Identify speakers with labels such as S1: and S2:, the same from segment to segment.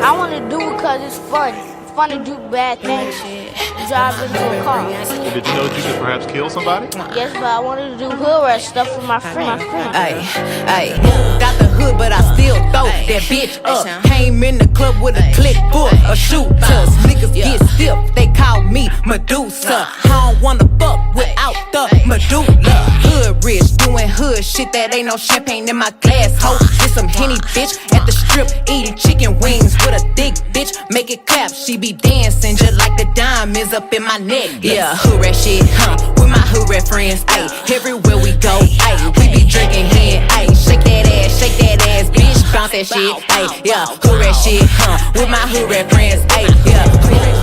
S1: I want to do it because it's fun. It's fun to do bad things. Drive into a car.
S2: Well, did you know that you could perhaps kill somebody?
S1: Yes, but I wanted to do hood rat stuff for my friend.
S3: Ay, got the hood, but I still throw that bitch up. Came in the club with a click full of shooters. Niggas get stiff, they call me Medusa. I don't wanna fuck without the medulla. Hood rich, doing hood shit that ain't no champagne in my glass. Ho, get some Henny, bitch. At the strip, eating chicken wings with a thick bitch. Make it clap, she be dancing just like the diamonds up in my neck. Yeah, hood rat shit, with my hood rat friends. Ay, everywhere we go, ay, we be drinking hen. Ay, shake that ass, bitch. Bounce that shit, ay, yeah, hood rat shit, with my hood rat friends. Ay, yeah,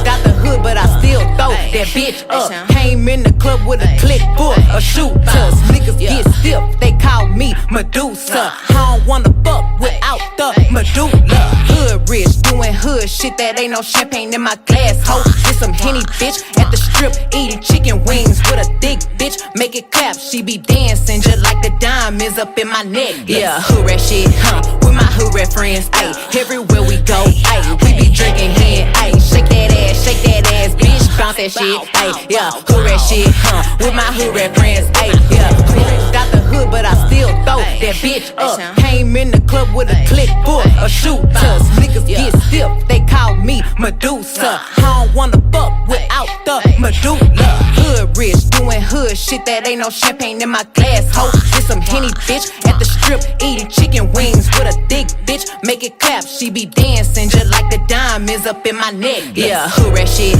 S3: got the hood, but I still throw that bitch up. Came in the club with a click full of shooters. Niggas get stiff, they call me Medusa. I don't wanna fuck without the medulla. Hood rich, doing hood shit that ain't no champagne in my glass. Ho, get some Henny, bitch. At the strip, eating chicken wings with a thick bitch. Make it clap, she be dancing just like the diamonds up in my neck. Yeah, hood rat shit, with my hood rat friends. Ay, everywhere we go, ay, we be drinking hen. Ay, shake that ass, bitch. Bounce that shit, ay, yeah, hood rat shit, with my hood rat friends. Ay, yeah, got the hood, but I still throw that bitch up. Came in the club with a click full of shooters. Niggas get stiff, they call me Medusa. I don't wanna fuck without the medulla. Hood rich, doing hood shit that ain't no champagne in my glass. Ho, get some Henny, bitch. At the strip, eating chicken wings with a thick bitch. Make it clap, she be dancing just like the diamonds up in my neck. Yeah, hood rat shit,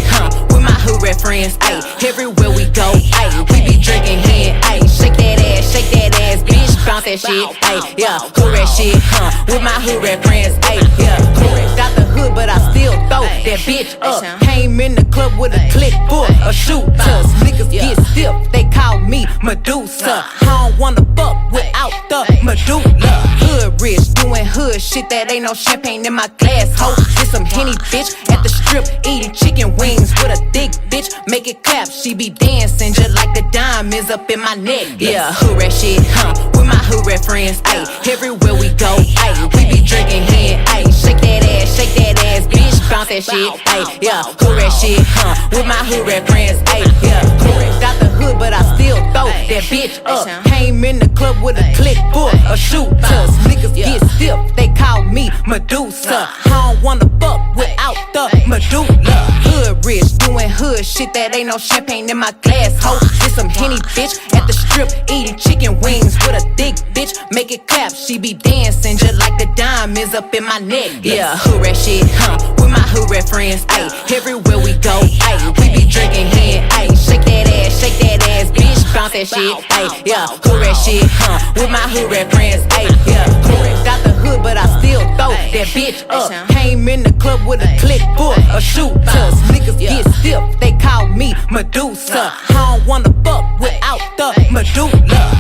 S3: with my hood rat friends. Ay, everywhere we go, ay, we be drinking hen. Ay, shake that ass, bitch. Bounce that shit, ay, yeah, hood rat shit, with my hood rat friends. Ay, yeah, got the hood, but I still throw that bitch up. Came in the club with a click full of shooters. Niggas get stiff, they call me Medusa. I don't wanna fuck without the medulla. Hood rich, doing hood shit that ain't no champagne in my glass. Ho, get some Henny, bitch. At the strip, eating chicken wings with a thick bitch. Make it clap, she be dancing just like the diamonds up in my neck. Yeah, hood rat shit, with my hood rat friends. Ay, everywhere we go, ay, we be drinking hen. Ay, shake that ass, bitch. Bounce that shit, ay, yeah, hood rat shit, with my hood rat friends. Ay, yeah, got the hood, but I still throw that bitch up. Came in the club with a click full of shooters. Niggas get stiff, they call me Medusa. I don't wanna fuck without the medulla. Hood rich, doing hood shit that ain't no champagne in my glass. Ho, get some Henny, bitch. At the strip, eating chicken wings with a thick bitch. Make it clap, she be dancing just like the diamonds up in my neck. Yeah, hood rat shit, with my hood rat friends. Ay, everywhere we go, ay, we be drinking hen. Ay, shake that ass, bitch. Bounce that shit, ay, yeah, hood rat shit, with my hood rat friends. Ay, yeah, got the hood, but I still throw that bitch up. Came in the club with a click full of shooters. Niggas get stiff, they call me Medusa. I don't wanna fuck without the medulla.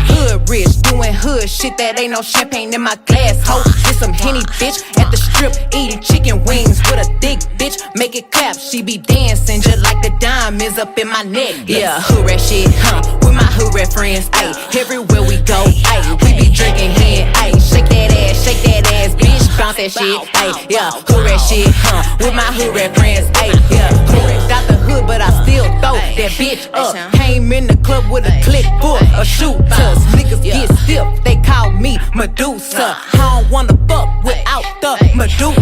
S3: Hood rich, doing hood shit that ain't no champagne in my glass. Ho, get some Henny, bitch. At the strip, eating chicken wings with a thick bitch. Make it clap, she be dancing just like the diamonds up in my neck. Yeah, hood rat shit, with my hood rat friends. Ay, everywhere we go, ay, we be drinking hen. Ay, shake that ass, bitch. Bounce that shit, ay, yeah, hood rat shit, with my hood rat friends. Ay, yeah, got the hood, but I still throw that bitch up. Came in the club with a click full of shooters. Niggas get stiff, they call me Medusa. I don't wanna fuck without the medulla.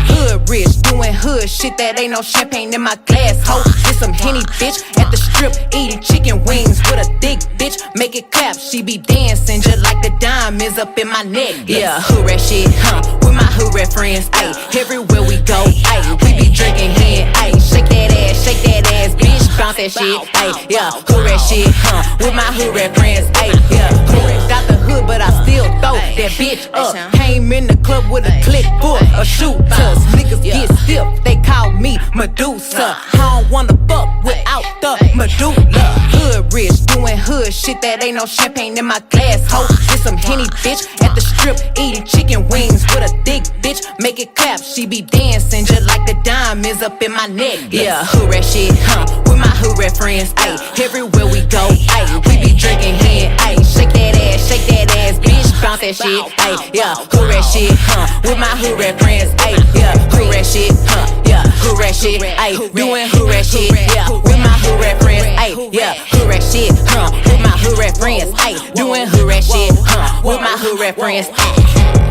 S3: Hood rich, doing hood shit that ain't no champagne in my glass. Ho, get some Henny, bitch. At the strip, eating chicken wings with a thick bitch. Make it clap, she be dancing just like the diamonds up in my neck. Yeah, hood rat shit, with my hood rat friends. Ay, everywhere we go, ay, we be drinking hen. Ay, shake that ass, bitch. Bounce that shit, ay, yeah, hood rat shit, with my hood rat friends. Ay, yeah, got the hood, but I still throw that bitch up. Came in the club with a click full of shooters. Niggas get stiff, they call me Medusa. I don't wanna fuck without the medulla. Hood rich, doing hood shit that ain't no champagne in my glass. Ho, get some Henny, bitch. At the strip, eating chicken wings with a thick bitch. Make it clap, she be dancing just like the diamonds up in my neck. Yeah, hood rat shit, with my hood rat friends. Ay, everywhere we go, ay, we be drinking hen. Ay, shake that ass, bitch. Bounce that shit, ay, yeah, hood rat shit, with my hood rat friends. Ay, yeah, hood rat shit. ayy, doing hood rat shit, yeah, with my hood rat friends, ayy, yeah, hood rat shit, with my hood rat friends, ayy, doing hood rat shit, with my hood rat friends, ayy.